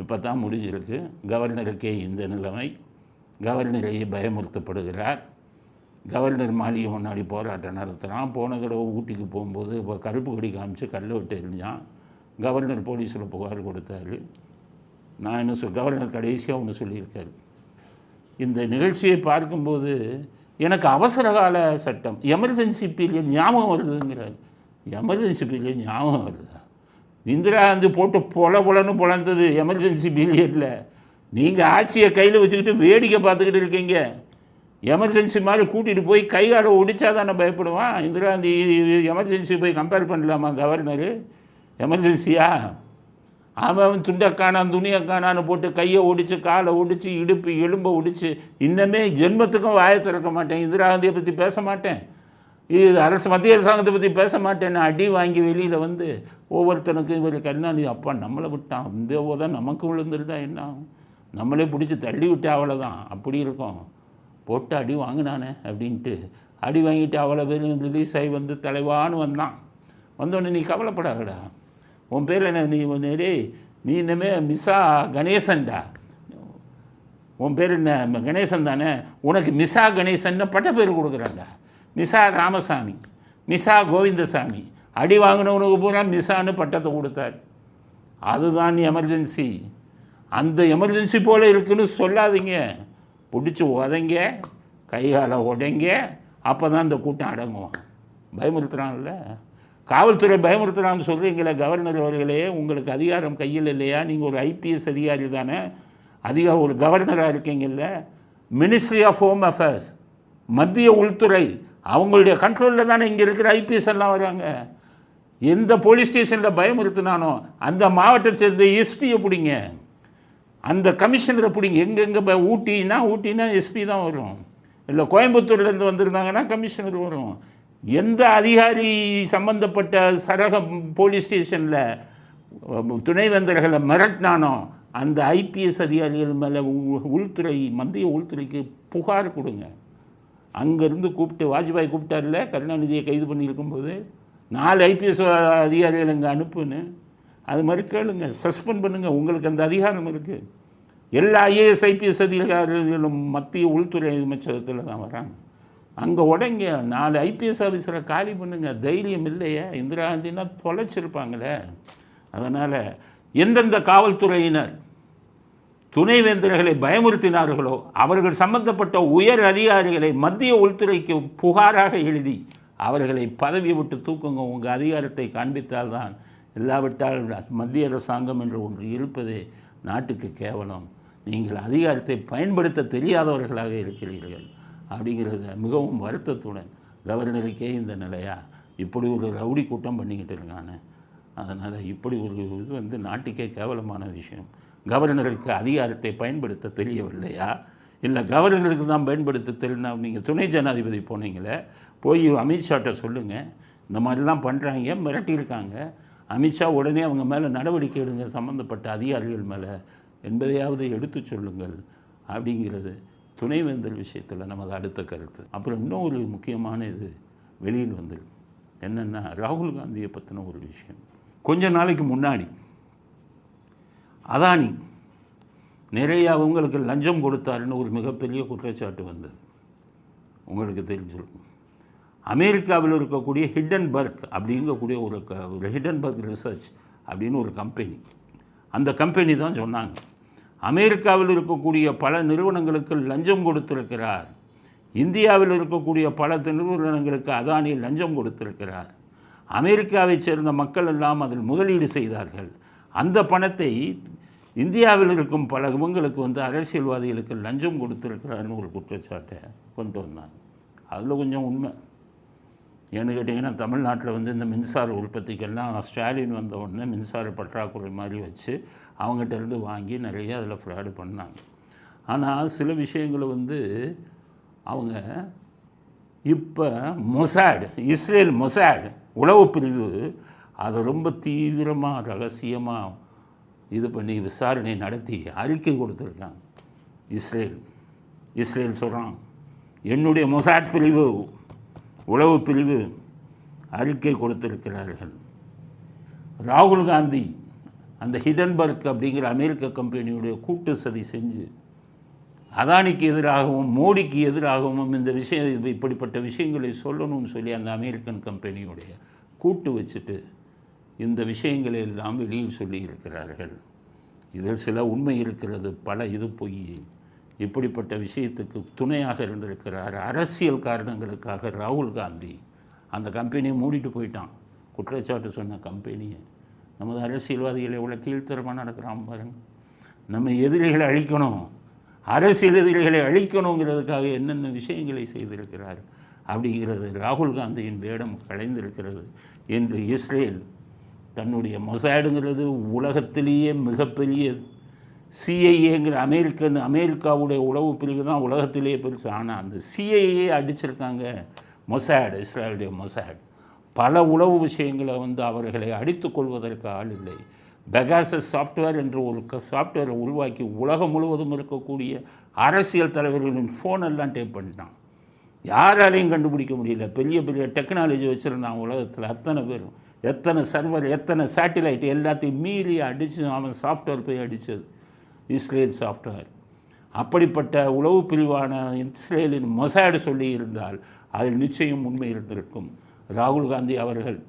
Speaker 1: இப்போ தான் முடிஞ்சிருக்கு. கவர்னருக்கே இந்த நிலைமை. கவர்னரையே பயமுறுத்தப்படுகிறார். கவர்னர் மாளிகை முன்னாடி போராட்டம் நடத்துகிறான். போன தடவை ஊட்டிக்கு போகும்போது இப்போ கருப்பு கொடி காமிச்சு கல்லை விட்டு எரிஞ்சான். கவர்னர் போலீஸில் புகார் கொடுத்தாரு. நான் என்ன கவர்னர் கடைசியாக ஒன்று சொல்லியிருக்காரு, இந்த நிகழ்ச்சியை பார்க்கும்போது எனக்கு அவசர கால சட்டம் எமர்ஜென்சி பீரியட் ஞாபகம் வருதுங்கிறார். எமர்ஜென்சி பீரியட் ஞாபகம் வருதா? இந்திரா காந்தி போட்டு பொலன்னு பொழந்தது எமர்ஜென்சி பீரியடில். நீங்கள் ஆட்சியை கையில் வச்சுக்கிட்டு வேடிக்கை பார்த்துக்கிட்டு இருக்கீங்க. எமர்ஜென்சி மாதிரி கூட்டிகிட்டு போய் கைகால ஒடிச்சா தானே பயப்படுவான். இந்திரா காந்தி எமர்ஜென்சி போய் கம்பேர் பண்ணலாமா கவர்னரு? எமர்ஜென்சியா? அவன் துண்டக்கானான் துணியக்கானான்னு போட்டு கையை ஒடிச்சு காலை ஒடிச்சு இடுப்பு எலும்பை ஒடிச்சு இன்னமே ஜென்மத்துக்கும் வாயை திறக்க மாட்டேன், இந்திரா காந்தியை பற்றி பேச மாட்டேன், இது மத்திய அரசாங்கத்தை பற்றி பேச மாட்டேன்னு அடி வாங்கி வெளியில் வந்து ஒவ்வொருத்தனுக்கும் இவர் கருணாநிதி அப்பா நம்மளை விட்டான், இந்த தான் நமக்கு விழுந்துருந்தா என்ன ஆகும்? நம்மளே பிடிச்சி தள்ளி விட்டு அவ்வளோதான். அப்படி இருக்கும். போட்டு அடி வாங்கினானே அப்படின்ட்டு அடி வாங்கிட்டு அவ்வளோ பேர் ரிலீஸ் ஆகி வந்து தலைவான்னு வந்தான். வந்தோடனே நீ கவலைப்படாதடா, உன் பேர் என்ன, நீ இன்னமே மிஸ்ஸா கணேசன்டா, உன் பேர் என்ன கணேசன் தானே, உனக்கு மிஸ்ஸா கணேசன்னு பட்ட பேர் கொடுக்குறாண்டா. மிஸ்ஸா ராமசாமி, மிஸ்ஸா கோவிந்தசாமி, அடி வாங்கினவனுக்கு பூரா மிஸ்ஸான்னு பட்டத்தை கொடுத்தார். அதுதான் எமர்ஜென்சி. அந்த எமர்ஜென்சி போல் இருக்குன்னு சொல்லாதீங்க. பிடிச்சி உதைங்க, கைகால உடைங்க, அப்போ தான் இந்த கூட்டம் அடங்குவோம். பயமுறுத்துறாங்கல்ல, காவல்துறை பயமுறுத்துறான்னு சொல்கிறீங்களே கவர்னர் அவர்களே, உங்களுக்கு அதிகாரம் கையில் இல்லையா? நீங்கள் ஒரு ஐபிஎஸ் அதிகாரி தானே, ஒரு கவர்னராக இருக்கீங்கல்ல. மினிஸ்ட்ரி ஆஃப் ஹோம் அஃபேர்ஸ், மத்திய உள்துறை, அவங்களுடைய கண்ட்ரோலில் தானே இங்கே இருக்கிற ஐபிஎஸ் எல்லாம் வராங்க. எந்த போலீஸ் ஸ்டேஷனில் பயமுறுத்தினானோ அந்த மாவட்டத்தை சேர்ந்த எஸ்பியை பிடிங்க, அந்த கமிஷனரை பிடிங்க. எங்கெங்கே ஊட்டினா எஸ்பி தான் வரும், இல்லை கோயம்புத்தூர்லேருந்து வந்திருந்தாங்கன்னா கமிஷனர் வரும். எந்த அதிகாரி சம்பந்தப்பட்ட சரக போலீஸ் ஸ்டேஷனில் துணைவேந்தர்களை மிரட்டினானோ அந்த ஐபிஎஸ் அதிகாரிகள் மேலே உள்துறை, மத்திய உள்துறைக்கு புகார் கொடுங்க. அங்கேருந்து கூப்பிட்டு, வாஜ்பாய் கூப்பிட்டார்ல கருணாநிதியை கைது பண்ணியிருக்கும்போது, 4 ஐபிஎஸ் அதிகாரிகள் இங்கே அனுப்புன்னு, அது மாதிரி கேளுங்க, சஸ்பெண்ட் பண்ணுங்கள். உங்களுக்கு அந்த அதிகாரம் இருக்குது. எல்லா ஐஏஎஸ் ஐபிஎஸ் அதிகாரிகளும் மத்திய உள்துறை அமைச்சகத்தில் தான் வராங்க. அங்கே உடங்க 4 ஐபிஎஸ் ஆஃபீஸரை காலி பண்ணுங்கள். தைரியம் இல்லையா? இந்திரா காந்தினா தொலைச்சிருப்பாங்களே. அதனால் எந்தெந்த காவல்துறையினர் துணைவேந்தர்களை பயமுறுத்தினார்களோ அவர்கள் சம்பந்தப்பட்ட உயர் அதிகாரிகளை மத்திய உள்துறைக்கு புகாராக எழுதி அவர்களை பதவியை விட்டு தூக்குங்க. உங்கள் அதிகாரத்தை காண்பித்தால்தான், இல்லாவிட்டால் மத்திய அரசாங்கம் என்று ஒன்று இருப்பதே நாட்டுக்கு கேவலம். நீங்கள் அதிகாரத்தை பயன்படுத்த தெரியாதவர்களாக இருக்கிறீர்கள் அப்படிங்கிறத மிகவும் வருத்தத்துடன், கவர்னருக்கே இந்த நிலையா, இப்படி ஒரு ரவுடி கூட்டம் பண்ணிக்கிட்டு இருக்காங்க. அதனால் இப்படி ஒரு இது நாட்டுக்கே கேவலமான விஷயம். கவர்னருக்கு அதிகாரத்தை பயன்படுத்த தெரியவில்லையா? இல்லை கவர்னருக்கு தான் பயன்படுத்த தெரியலனா நீங்கள் துணை ஜனாதிபதி போனீங்களே, போய் அமித்ஷாட்ட சொல்லுங்கள், இந்த மாதிரிலாம் பண்ணுறாங்க, மிரட்டியிருக்காங்க. அமித்ஷா உடனே அவங்க மேலே நடவடிக்கை எடுங்க, சம்மந்தப்பட்ட அதிகாரிகள் மேலே என்பதையாவது எடுத்து சொல்லுங்கள் அப்படிங்கிறது துணைவேந்தர் விஷயத்தில் நமது அடுத்த கருத்து. அப்புறம் இன்னும் ஒரு முக்கியமான இது வெளியில் வந்திருக்கு. என்னென்னா, ராகுல் காந்தியை பற்றின ஒரு விஷயம். கொஞ்ச நாளைக்கு முன்னாடி அதானி நிறைய அவங்களுக்கு லஞ்சம் கொடுத்தாருன்னு ஒரு மிகப்பெரிய குற்றச்சாட்டு வந்தது. உங்களுக்கு தெரிஞ்சிருக்கும். அமெரிக்காவில் இருக்கக்கூடிய ஹிண்டன்பர்க் அப்படிங்கக்கூடிய ஒரு ஹிண்டன்பர்க் ரிசர்ச் அப்படின்னு ஒரு கம்பெனி, அந்த கம்பெனி தான் சொன்னாங்க, அமெரிக்காவில் இருக்கக்கூடிய பல நிறுவனங்களுக்கு லஞ்சம் கொடுத்திருக்கிறார், இந்தியாவில் இருக்கக்கூடிய பல நிறுவனங்களுக்கு அதானி லஞ்சம் கொடுத்திருக்கிறார், அமெரிக்காவைச் சேர்ந்த மக்கள் எல்லாம் அதில் முதலீடு செய்தார்கள், அந்த பணத்தை இந்தியாவில் இருக்கும் பல இவங்களுக்கு அரசியல்வாதிகளுக்கு லஞ்சம் கொடுத்துருக்கிறாருன்னு ஒரு குற்றச்சாட்டை கொண்டு வந்தாங்க. அதில் கொஞ்சம் உண்மை. ஏன்னு கேட்டிங்கன்னா, தமிழ்நாட்டில் இந்த மின்சார உற்பத்திக்கெல்லாம் ஸ்டாலின் வந்த உடனே மின்சார பற்றாக்குறை மாதிரி வச்சு அவங்ககிட்ட இருந்து வாங்கி நிறைய அதில் ஃப்ராடு பண்ணாங்க. ஆனால் சில விஷயங்களை அவங்க இப்போ இஸ்ரேல் மொசாட் உளவு பிரிவு அதை ரொம்ப தீவிரமாக ரகசியமாக இது பண்ணி விசாரணை நடத்தி அறிக்கை கொடுத்துருக்காங்க. இஸ்ரேல் சொல்கிறான், என்னுடைய மொசாட் பிரிவு உளவு பிரிவு அறிக்கை கொடுத்திருக்கிறார்கள். ராகுல் காந்தி அந்த ஹிண்டன்பர்க் அப்படிங்கிற அமெரிக்க கம்பெனியுடைய கூட்டு சதி செஞ்சு அதானிக்கு எதிராகவும் மோடிக்கு எதிராகவும் இந்த விஷயம் இப்படிப்பட்ட விஷயங்களை சொல்லணும்னு சொல்லி அந்த அமெரிக்கன் கம்பெனியுடைய கூட்டு வச்சுட்டு இந்த விஷயங்களை எல்லாம் வெளியில் சொல்லி இருக்கிறார்கள். இதில் சில உண்மை இருக்கிறது, பல இது பொய். இப்படிப்பட்ட விஷயத்துக்கு துணையாக இருந்திருக்கிறார். அரசியல் காரணங்களுக்காக ராகுல் காந்தி அந்த கம்பெனியை மூடிட்டு போயிட்டான். குற்றச்சாட்டு சொன்ன கம்பெனியை. நமது அரசியல்வாதிகள் எவ்வளோ கீழ்த்தரமாக நடக்கிறான் பாருங்கள். நம்ம எதிரிகளை அழிக்கணும், அரசியல் எதிரிகளை அழிக்கணுங்கிறதுக்காக என்னென்ன விஷயங்களை செய்திருக்கிறார் அப்படிங்கிறது ராகுல் காந்தியின் வேடம் கலைந்திருக்கிறது என்று இஸ்ரேல் தன்னுடைய மொசாடுங்கிறது உலகத்திலேயே மிகப்பெரிய சிஐஏங்கிற அமெரிக்காவுடைய உளவு பிரிவு தான் உலகத்திலேயே பெருசு. ஆனால் அந்த சிஐஏ அடிச்சிருக்காங்க மொசாட், இஸ்ரேலுடைய மொசாட். பல உளவு விஷயங்களை அவர்களை அடித்து கொள்வதற்கு ஆள் இல்லை. பெகாசஸ் சாஃப்ட்வேர் என்ற ஒரு சாஃப்ட்வேரை உருவாக்கி உலகம் முழுவதும் இருக்கக்கூடிய அரசியல் தலைவர்களின் ஃபோனெல்லாம் டேப் பண்ணிட்டான். யாராலையும் கண்டுபிடிக்க முடியல. பெரிய பெரிய டெக்னாலஜி வச்சுருந்தான் உலகத்தில். அத்தனை பேரும், எத்தனை சர்வர், எத்தனை சேட்டிலைட் எல்லாத்தையும் மீறி அடித்து அவன் சாஃப்ட்வேர் போய் அடித்தது இஸ்ரேல் சாஃப்ட்வேர். அப்படிப்பட்ட உளவு பிரிவான இஸ்ரேலின் மொசாடு சொல்லி இருந்தால் அதில் நிச்சயம் உண்மை இருந்திருக்கும். ராகுல் காந்தி அவர்கள்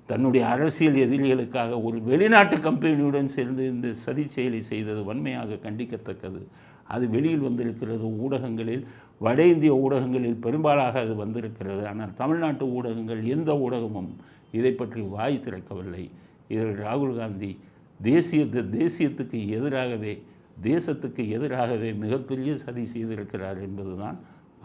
Speaker 1: தன்னுடைய அரசியல் எதிரிகளுக்காக ஒரு வெளிநாட்டு கம்பெனியுடன் சேர்ந்து இந்த சதி செயலை செய்தது வன்மையாக கண்டிக்கத்தக்கது. அது வெளியில் வந்திருக்கிறது ஊடகங்களில், வட இந்திய ஊடகங்களில் பெரும்பாலாக அது வந்திருக்கிறது. ஆனால் தமிழ்நாட்டு ஊடகங்கள் எந்த ஊடகமும் இதை பற்றி வாய் திறக்கவில்லை. இதில் ராகுல் காந்தி தேசியத்துக்கு எதிராகவே, தேசத்துக்கு எதிராகவே மிகப்பெரிய சதி செய்திருக்கிறார் என்பதுதான்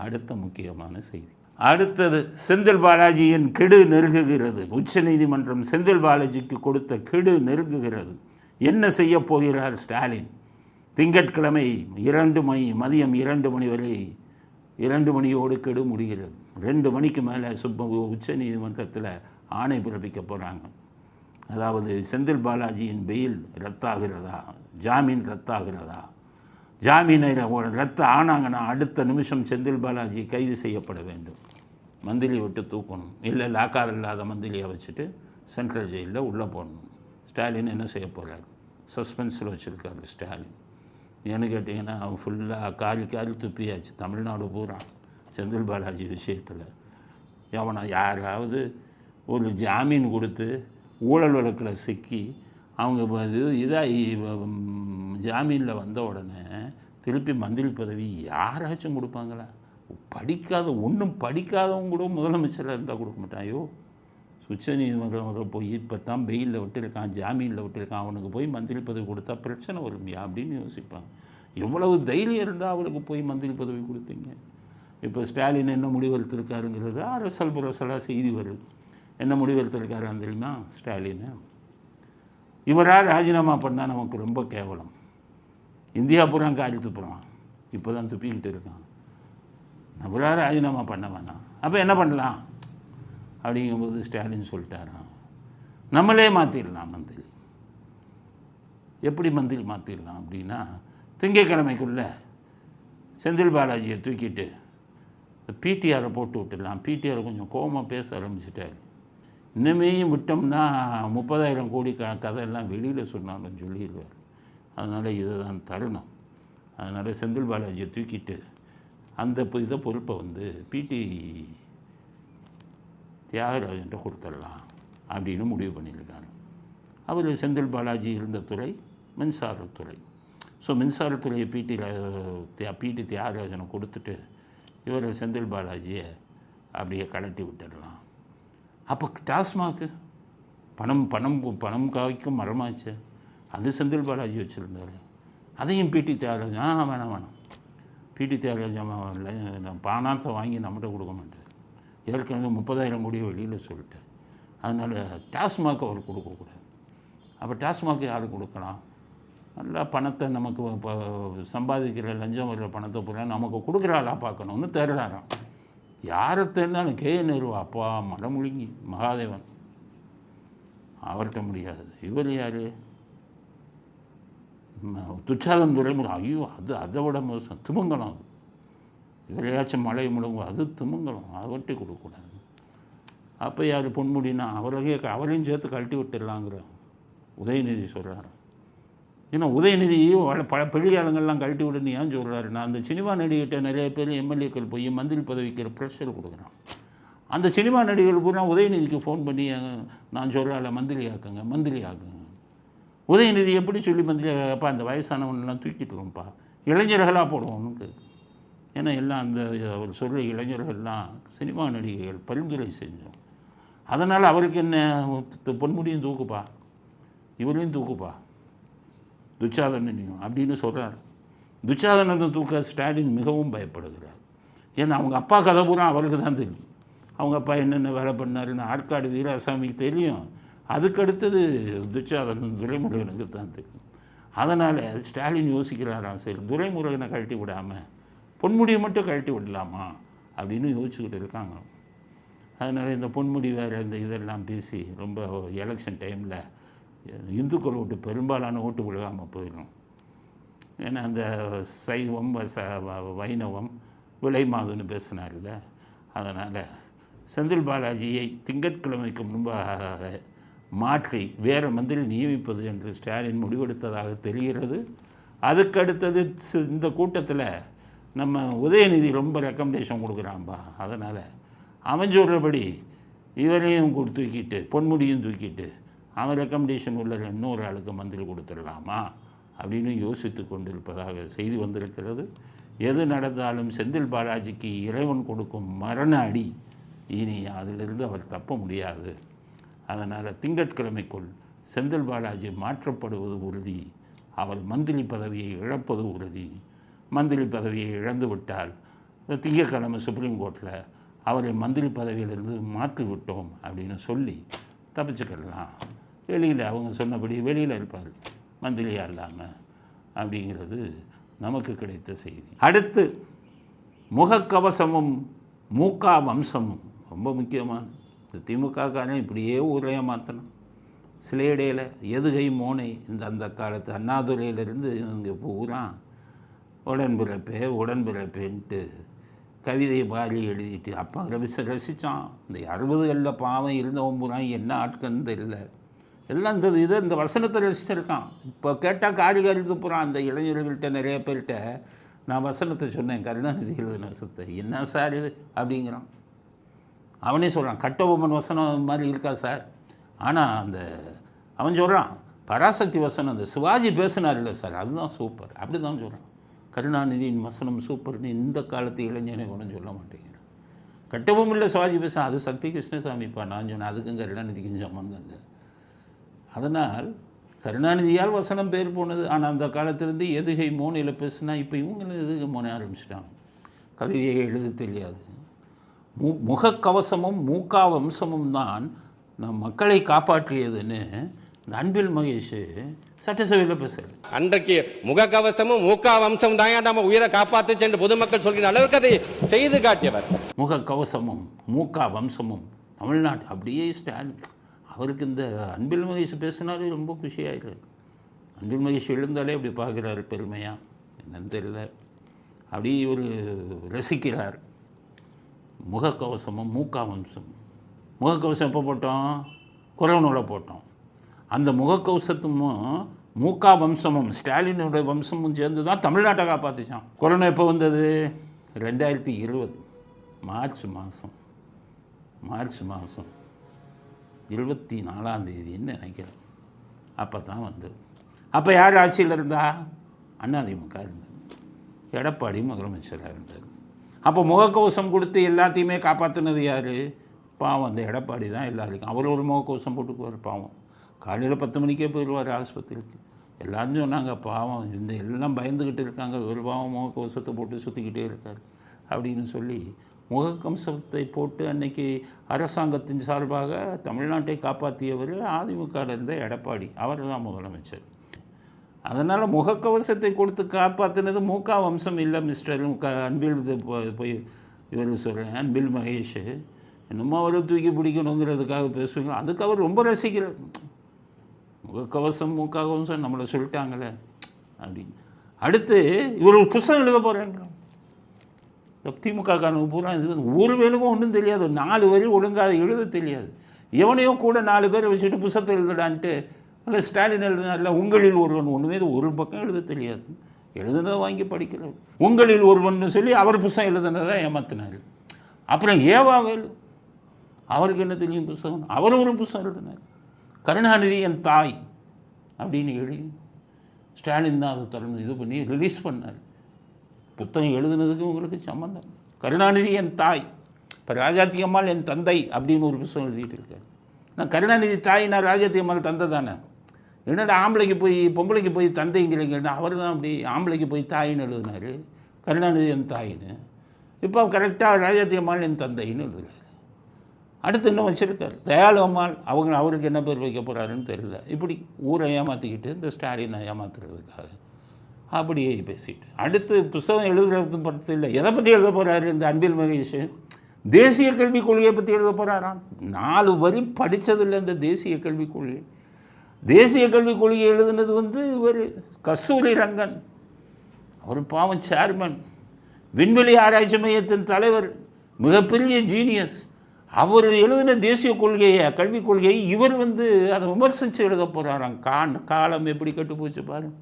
Speaker 1: அடுத்த முக்கியமான செய்தி. அடுத்தது, செந்தில் பாலாஜியின் கெடு நெருங்குகிறது. உச்சநீதிமன்றம் செந்தில் பாலாஜிக்கு கொடுத்த கெடு நெருங்குகிறது. என்ன செய்ய போகிறார் ஸ்டாலின்? திங்கட்கிழமை 2 மணி, மதியம் 2 மணி வரை, 2 மணியோடு கெடு முடிகிறது. 2 மணிக்கு மேலே உச்சநீதிமன்றத்தில் ஆணை பிறப்பிக்க போகிறாங்க. அதாவது செந்தில் பாலாஜியின் பெயில் ரத்தாகிறதா, ஜாமீன் ரத்தாகிறதா? ஜாமீனை ரத்து ஆனாங்கன்னா அடுத்த நிமிஷம் செந்தில் பாலாஜி கைது செய்யப்பட வேண்டும். மந்திரி விட்டு தூக்கணும், இல்லை லாக்கார் இல்லாத மந்திரியை வச்சுட்டு சென்ட்ரல் ஜெயிலில் உள்ளே போடணும். ஸ்டாலின் என்ன செய்ய போகிறார்? சஸ்பென்ஸில் வச்சுருக்காரு ஸ்டாலின். ஏன்னு கேட்டிங்கன்னா அவன் ஃபுல்லாக காலி துப்பியாச்சு தமிழ்நாடு பூரா செந்தில் பாலாஜி விஷயத்தில். எவனை யாராவது ஒரு ஜாமீன் கொடுத்து ஊழல் வழக்கில் சிக்கி அவங்க ஜாமீனில் வந்த உடனே திருப்பி மந்திரி பதவி யாராச்சும் கொடுப்பாங்களா? ஒன்றும் படிக்காதவங்க கூட முதலமைச்சராக இருந்தால் கொடுக்க மாட்டான். ஐயோ, உச்சநீதிமன்றம் போய் இப்போ தான் பெயிலில் விட்டுருக்கான், ஜாமீனில் விட்டுருக்கான், அவனுக்கு போய் மந்திரி பதவி கொடுத்தா பிரச்சனை வரும்பியா அப்படின்னு யோசிப்பாங்க. எவ்வளவு தைரியம் இருந்தால் அவருக்கு போய் மந்திரி பதவி கொடுத்தீங்க? இப்போ ஸ்டாலின் என்ன முடிவெடுத்திருக்காருங்கிறது அரசல் புரசலாக செய்தி வருது. என்ன முடிவெடுத்திருக்காருன்னு தெரியுமா ஸ்டாலின்? இவராக ராஜினாமா பண்ணால் நமக்கு ரொம்ப கேவலம். இந்தியா பூரா காரி துப்புறான், இப்போ தான் துப்பிக்கிட்டு இருக்கான். இவராக ராஜினாமா பண்ண வேணாம், அப்போ என்ன பண்ணலாம் அப்படிங்கும்போது ஸ்டாலின் சொல்லிட்டாராம், நம்மளே மாற்றிடலாம் மந்திரி. எப்படி மந்திரி மாற்றிடலாம் அப்படின்னா, திங்கட்கிழமைக்குள்ளே செந்தில் பாலாஜியை தூக்கிட்டு பிடிஆரை போட்டு விட்டுடலாம். பிடிஆரை கொஞ்சம் கோபமாக பேச ஆரம்பிச்சிட்டார். இன்னமேயும் விட்டோம்னா 30,000 கோடி கதையெல்லாம் வெளியில் சொன்னாலும் சொல்லிடுவார். அதனால் இதுதான் தருணம். அதனால் செந்தில் பாலாஜியை தூக்கிட்டு அந்த இதை பொறுப்பை பிடி தியாகராஜன்ட்ட கொடுத்துடலாம் அப்படின்னு முடிவு பண்ணியிருக்காங்க. அவர் செந்தில் பாலாஜி இருந்த துறை மின்சாரத்துறை. ஸோ மின்சாரத்துறையை பிடி தியாகராஜனை கொடுத்துட்டு இவர் செந்தில் பாலாஜியை அப்படியே கலட்டி விட்டுடலாம். அப்போ டாஸ்மாக்கு பணம் காய்க்கும் மரமாச்சு, அது செந்தில் பாலாஜி வச்சுருந்தார். அதையும் பிடி தியாகராஜன் வேணாம், பிடி தியாகராஜன் பணத்தை வாங்கி நம்மகிட்ட கொடுக்க மாட்டார். ஏற்கனவே 30,000 கோடியை வெளியில் சொல்லிட்டார். அதனால் டாஸ்மாக் அவர் கொடுக்கக்கூடாது. அப்போ டாஸ்மாக் யார் கொடுக்கலாம்? நல்லா பணத்தை நமக்கு இப்போ சம்பாதிக்கிற லஞ்சம் வர்ற பணத்தை பூரா நமக்கு கொடுக்குறாளா பார்க்கணுன்னு தேடுறாராம். யாரை தேடினாலும் நேரு அப்பா மடமுழுங்கி மகாதேவன், அவர்கிட்ட முடியாது. இவர் யார்? துச்சாதன் துரைமுருகன். ஐயோ, அதை விட மோசம் திமுங்கலம். அது இவரையாச்சும் மழை முழுங்கும், அது திமுங்கலம், அவர்கிட்ட கொடுக்கக்கூடாது. அப்போ யார்? பொன்முடினா அவரையும் சேர்த்து கழட்டி விட்டுடலாங்கிற உதயநிதி சொல்கிறார். ஏன்னா உதயநிதியும் பல பெரிய ஆளுங்கள்லாம் கழட்டி விடுன்னு ஏன் சொல்கிறாரு? நான் அந்த சினிமா நடிகிட்ட நிறைய பேர் எம்எல்ஏக்கள் போய் மந்திரி பதவிக்கிற ப்ரெஷர் கொடுக்குறான். அந்த சினிமா நடிகர்கள் பூரா உதயநிதிக்கு ஃபோன் பண்ணி நான் சொல்கிறால மந்திரி ஆக்குங்க. உதயநிதி எப்படி சொல்லி மந்திரி அப்பா அந்த வயசானவனெலாம் தூக்கிட்டுருவோம்ப்பா, இளைஞர்களாக போடுவோம்னு கேட்கு. ஏன்னா எல்லாம் அந்த அவர் சொல்கிற இளைஞர்கள்லாம் சினிமா நடிகைகள் பரிந்துரை செஞ்சோம். அதனால் அவருக்கு என்ன, பொன்முடியும் தூக்குப்பா, இவரையும் தூக்குப்பா, துச்சாதனனையும் அப்படின்னு சொல்கிறார். துச்சாதனனை தூக்க ஸ்டாலின் மிகவும் பயப்படுகிறார். ஏன்னா அவங்க அப்பா கதை பூரா அவருக்கு தான் தெரியும். அவங்க அப்பா என்னென்ன வேலை பண்ணாருன்னு ஆற்காடு வீராசாமிக்கு தெரியும். அதுக்கடுத்தது துச்சாதனன் துரைமுருகனுக்கு தான் தெரியும். அதனால் ஸ்டாலின் யோசிக்கிறாராம், சரி துரைமுருகனை கழட்டி விடாமல் பொன்முடியை மட்டும் கழட்டி விடலாமா அப்படின்னு யோசிச்சுக்கிட்டு இருக்காங்க. அதனால் இந்த பொன்முடி வேறு இந்த இதெல்லாம் பேசி ரொம்ப எலெக்ஷன் டைமில் இந்துக்கள் ஓட்டு பெரும்பாலான ஓட்டு விழுகாமல் போயிடும். ஏன்னா அந்த சைவம் வைணவம் விலைமாதுன்னு பேசினார்ல. அதனால் செந்தில் பாலாஜியை திங்கட்கிழமைக்கு முன்பாக மாற்றி வேறு மந்திரி நியமிப்பது என்று ஸ்டாலின் முடிவெடுத்ததாக தெரிகிறது. அதுக்கடுத்தது இந்த கூட்டத்தில் நம்ம உதயநிதி ரொம்ப ரெக்கமெண்டேஷன் கொடுக்குறான்பா. அதனால் அவன் சொல்கிறபடி இவரையும் தூக்கிட்டு பொன்முடியும் தூக்கிட்டு அவன் ரெக்கமெண்டேஷன் உள்ள இன்னொரு ஆளுக்கு மந்திரி கொடுத்துடலாமா அப்படின்னு யோசித்து கொண்டிருப்பதாக செய்தி வந்திருக்கிறது. எது நடந்தாலும் செந்தில் பாலாஜிக்கு இறைவன் கொடுக்கும் மரண அடி, இனி அதிலிருந்து அவர் தப்ப முடியாது. அதனால் திங்கட்கிழமைக்குள் செந்தில் பாலாஜி மாற்றப்படுவது உறுதி. அவர் மந்திரி பதவியை இழப்பது உறுதி. மந்திரி பதவியை இழந்து விட்டால் திங்கட்கிழமை சுப்ரீம் கோர்ட்டில் அவரை மந்திரி பதவியிலிருந்து மாற்றி விட்டோம் அப்படின்னு சொல்லி தப்பிச்சுக்கலாம். வெளியில் அவங்க சொன்னபடி வெளியில் இருப்பார் மந்திரியாக இல்லாமல் அப்படிங்கிறது நமக்கு கிடைத்த செய்தி. அடுத்து முகக்கவசமும் மூகா வம்சமும் ரொம்ப முக்கியமான இந்த திமுகக்காரன் இப்படியே ஊரையாக மாற்றணும். சில இடையில் எதுகை மோனை அந்த காலத்து அண்ணாதுரையிலிருந்து இங்கே பூரா உடன்பிறப்பேன்ட்டு கவிதையை பாரி எழுதிட்டு அப்போ ரசித்தான். இந்த 60களில் பாவம் இருந்தவன் பூரா என்ன ஆட்கன்னு தெரியல, எல்லாம் இந்த வசனத்தை ரசிச்சிருக்கான். இப்போ கேட்டால் காரிகாரிக்கு போகிறான். அந்த இளைஞர்கள்ட்ட நிறைய பேர்கிட்ட நான் வசனத்தை சொன்னேன், கருணாநிதி எழுதின வசனத்தை, என்ன சார் இது அப்படிங்கிறான். அவனே சொல்கிறான் கட்டபொம்மன் வசனம் மாதிரி இருக்கா சார். ஆனால் அவன் சொல்கிறான் பராசக்தி வசனம் அந்த சிவாஜி பேசினார் இல்லை சார், அதுதான் சூப்பர் அப்படி தான் சொல்கிறான். கருணாநிதியின் வசனம் சூப்பர்னு இந்த காலத்து இளைஞனை ஒன்றும் சொல்ல மாட்டேங்கிறான். கட்டபொம்மனில் சிவாஜி பேச அது சக்தி கிருஷ்ணசாமிப்பா, நான் சொன்னேன் அதுக்கும் கருணாநிதிக்கும் சம்மந்தம் இல்லை. அதனால் கருணாநிதியால் வசனம் பேர் போனது. ஆனால் அந்த காலத்திலேருந்து எதுகை மோனையில் பேசுனா இப்போ இவங்களும் எதுகை மோனை ஆரம்பிச்சிட்டாங்க. கவிதையை எழுத தெரியாது. முகக்கவசமும் மூகா வம்சமும் தான் நம் மக்களை காப்பாற்றியதுன்னு இந்த அன்பில் மகேஷ் சட்டசபையில் பேசுகிறார்.
Speaker 3: அன்றைக்கு முகக்கவசமும் மூகா வம்சம் தான் நம்ம உயிரை காப்பாற்றுச்சு என்று பொதுமக்கள் சொல்கிற அளவுக்கு அதை செய்து காட்டியவர்.
Speaker 1: முகக்கவசமும் மூகா வம்சமும் தமிழ்நாட்டு அப்படியே ஸ்டாலின் அவருக்கு இந்த அன்பில் மகேஷ் பேசினாலே ரொம்ப குஷியாயிரு. அன்பில் மகேஷ் எழுந்தாலே அப்படி பார்க்குறாரு பெருமையாக, என்னன்னு தெரியல, அப்படி ஒரு ரசிக்கிறார். முகக்கவசமும் மூகா வம்சமும். முகக்கவசம் எப்போ போட்டோம்? கொரோனாவில் போட்டோம். அந்த முகக்கவசத்தும் மூகா வம்சமும் ஸ்டாலினுடைய வம்சமும் சேர்ந்து தான் தமிழ்நாட்டை காப்பாற்றிச்சான். கொரோனா எப்போ வந்தது? 2020 மார்ச் மாதம் 24ஆம் தேதின்னு நினைக்கிறேன். அப்போ தான் வந்தது. அப்போ யார் ஆட்சியில் இருந்தா? அதிமுக இருந்தது. எடப்பாடி முதலமைச்சராக இருந்தார். அப்போ முகக்கவசம் கொடுத்து எல்லாத்தையுமே காப்பாற்றினது யார்? பாவம் அந்த எடப்பாடி தான் எல்லாருக்கும். அவர் ஒரு முகக்கவசம் போட்டுக்குவார். பாவம் காலையில் 10 மணிக்கே போயிடுவார் ஆஸ்பத்திரிக்கு. எல்லாரும் சொன்னாங்க பாவம் இந்த எல்லாம் பயந்துக்கிட்டு இருக்காங்க, ஒரு பாவம் முகக்கவசத்தை போட்டு சுற்றிக்கிட்டே இருக்கார் அப்படின்னு சொல்லி முகக்கவசத்தை போட்டு அன்னைக்கு அரசாங்கத்தின் சார்பாக தமிழ்நாட்டை காப்பாற்றியவர் அதிமுக இருந்த எடப்பாடி. அவர் தான் முதலமைச்சர். அதனால் முகக்கவசத்தை கொடுத்து காப்பாற்றினது மூகா வம்சம் இல்லை மிஸ்டர் அன்பில் போய் இவர் சொல்கிறேன் அன்பில் மகேஷ் என்னமோ அவரை தூக்கி பிடிக்கணுங்கிறதுக்காக பேசுவீங்க. அதுக்கு அவர் ரொம்ப ரசிக்கிறார். முகக்கவசம் மூகா கவசம் நம்மளை சொல்லிட்டாங்களே அப்படின்னு. அடுத்து இவர் ஒரு புத்தகம் எழுத போகிறாங்க. திமுக காரனுக்கு பூரா இது ஒரு வேலுக்கும் ஒன்றும் தெரியாது. 4 வரி ஒழுங்காக எழுத தெரியாது. எவனையோ கூட 4 பேரை வச்சுட்டு புத்தகத்தை எழுதுடான்ட்டு அங்கே ஸ்டாலின் எழுதினார்ல உங்களில் ஒருவன், ஒன்றுமே ஒரு பக்கம் எழுத தெரியாது, எழுதுனதை வாங்கி படிக்கிறார். உங்களில் ஒருவன் சொல்லி அவர் புத்தகம் எழுதுனதை ஏமாத்தினார். அப்புறம் ஏவாவேல் அவருக்கு என்ன தெரியும் புத்தகம், அவர் ஒரு புத்தகம் எழுதினார். கருணாநிதி என் தாய் அப்படின்னு எழுதி ஸ்டாலின் தான் அதை திறந்து இது பண்ணி ரிலீஸ் பண்ணார். புத்தகம் எழுதுனதுக்கு உங்களுக்கு சம்மந்தம். கருணாநிதி என் தாய், இப்போ ராஜாத்தி அம்மாள் என் தந்தை அப்படின்னு ஒரு புத்தகம் எழுதிட்டு இருக்காரு. நான் கருணாநிதி தாய், நான் ராஜாத்தி அம்மாள் தந்தை தானே. என்னடா ஆம்பளைக்கு போய் பொம்பளைக்கு போய் தந்தைங்கிறீங்கன்னா அவர் தான் அப்படி ஆம்பளைக்கு போய் தாயின்னு எழுதினார், கருணாநிதி என் தாயின்னு. இப்போ கரெக்டாக ராஜாத்தி அம்மாள் என் தந்தைன்னு எழுதுறாரு. அடுத்து இன்னும் வச்சுருக்கார் தயாளு அம்மாள், அவருக்கு என்ன பேர் வைக்க போகிறாருன்னு தெரியல. இப்படி ஊரை ஏமாற்றிக்கிட்டு இந்த ஸ்டாலினை ஏமாத்துறதுக்காக அப்படியே பேசிட்டு அடுத்து புத்தகம் எழுதுறது பற்றி இல்லை, எதை பற்றி எழுத போகிறாரு இந்த அன்பில் மகேஷ்? தேசிய கல்விக் கொள்கையை பற்றி எழுத போகிறாராம். 4 வரி படித்ததில்லை இந்த தேசிய கல்விக் கொள்கை. தேசிய கல்விக் கொள்கையை எழுதுனது இவர் கஸ்தூரி ரங்கன். அவர் பாவம் சேர்மன், விண்வெளி ஆராய்ச்சி மையத்தின் தலைவர், மிகப்பெரிய ஜீனியஸ். அவர் எழுதின தேசிய கொள்கையை கல்விக் கொள்கையை இவர் அதை விமர்சித்து எழுத போகிறாராம். காலம் எப்படி கட்டு போச்சு பாருங்க.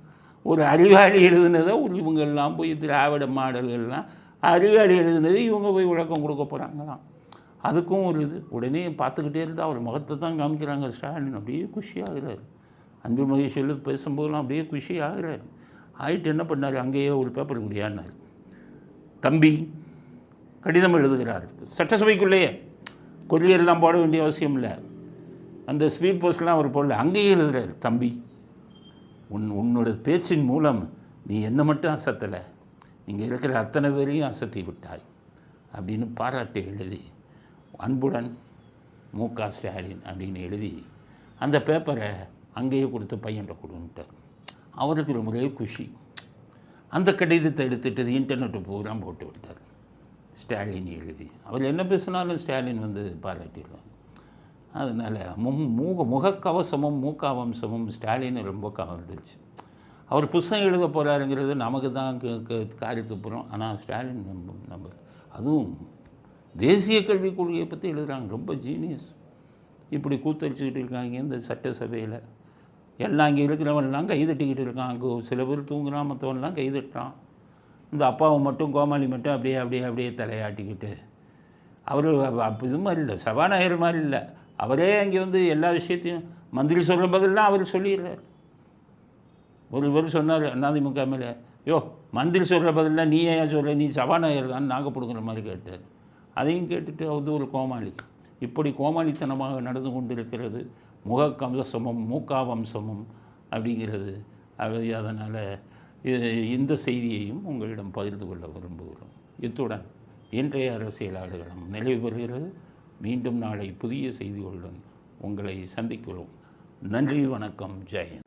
Speaker 1: ஒரு அறிவாளி எழுதுனதை இவங்கெல்லாம் போய் திராவிட மாடல்கள்லாம் அறிவாளி எழுதுனது இவங்க போய் விளக்கம் கொடுக்க போகிறாங்களாம். அதுக்கும் ஒரு இது உடனே பார்த்துக்கிட்டே இருந்தால் அவர் முகத்தை தான் காமிக்கிறாங்க. ஸ்டாலின் அப்படியே குஷியாகிறார். அன்பு மகேஷ் பேசும்போதெல்லாம் அப்படியே குஷி ஆகிறார். ஆகிட்டு என்ன பண்ணார், அங்கேயே ஒரு பேப்பர் குடியானார். தம்பி கடிதம் எழுதுகிறார் சட்டசபைக்குள்ளேயே, கொரியெல்லாம் போட வேண்டிய அவசியம் இல்லை, அந்த ஸ்பீட் போஸ்ட்லாம் அவர் போடல, அங்கேயே எழுதுகிறார். தம்பி உன்னோட பேச்சின் மூலம் நீ என்ன மட்டும் அசத்தலை, இங்கே இருக்கிற அத்தனை பேரையும் அசத்தி விட்டாய் அப்படின்னு பாராட்டி எழுதி அன்புடன் மு.க. ஸ்டாலின் அப்படின்னு எழுதி அந்த பேப்பரை அங்கேயே கொடுத்து பையன்கிட்ட கொடுன்ட்டார். அவருக்கு ரொம்பவே குஷி. அந்த கடிதத்தை எடுத்துகிட்டு இன்டர்நெட்டு பூரா போட்டு விட்டார். ஸ்டாலின் எழுதி அவர் என்ன பேசினாலும் ஸ்டாலின் பாராட்டிடுவார். அதனால் முகக்கவசமும் மூக்க வம்சமும் ஸ்டாலின் ரொம்ப கவர்ந்துருச்சு. அவர் புஸ்தகம் எழுத போகிறாருங்கிறது நமக்கு தான் காரியத்துப்புறம். ஆனால் ஸ்டாலின் நம்ம அதுவும் தேசிய கல்விக் கொள்கையை பற்றி எழுதுகிறாங்க. ரொம்ப ஜீனியஸ். இப்படி கூத்தரிச்சுக்கிட்டு இருக்காங்க இந்த சட்டசபையில். எல்லாம் அங்கே இருக்கிறவன்லாம் கைதட்டிக்கிட்டு இருக்கான். அங்கே சில பேர் தூங்குறான், மற்றவன்லாம் கைதட்டுறான். இந்த அப்பாவை மட்டும் கோமாளி மட்டும் அப்படியே தலையாட்டிக்கிட்டு அவர் இது மாதிரி இல்லை, சபாநாயகர் மாதிரி இல்லை. அவரே அங்கே எல்லா விஷயத்தையும் மந்திரி சொல்கிற பதிலாம் அவர் சொல்லிடுறார். ஒருவர் சொன்னார் அதிமுக மேலே, மந்திரி சொல்கிற பதிலாக நீ ஏன் சொல்கிற, நீ சபாநாயகர் தான் நாங்கள் கொடுக்குற மாதிரி கேட்டார். அதையும் கேட்டுட்டு அது ஒரு கோமாளி. இப்படி கோமாளித்தனமாக நடந்து கொண்டிருக்கிறது முகக்கவசமும் மூக்க வம்சமும் அப்படிங்கிறது. அதனால் இந்த செய்தியையும் உங்களிடம் பகிர்ந்து கொள்ள விரும்புகிறோம். இத்துடன் இன்றைய அரசியல் ஆடுகளம் நிறைவு பெறுகிறது. மீண்டும் நாளை புதிய செய்திகளுடன் உங்களை சந்திக்கிறோம். நன்றி, வணக்கம், ஜெயன்.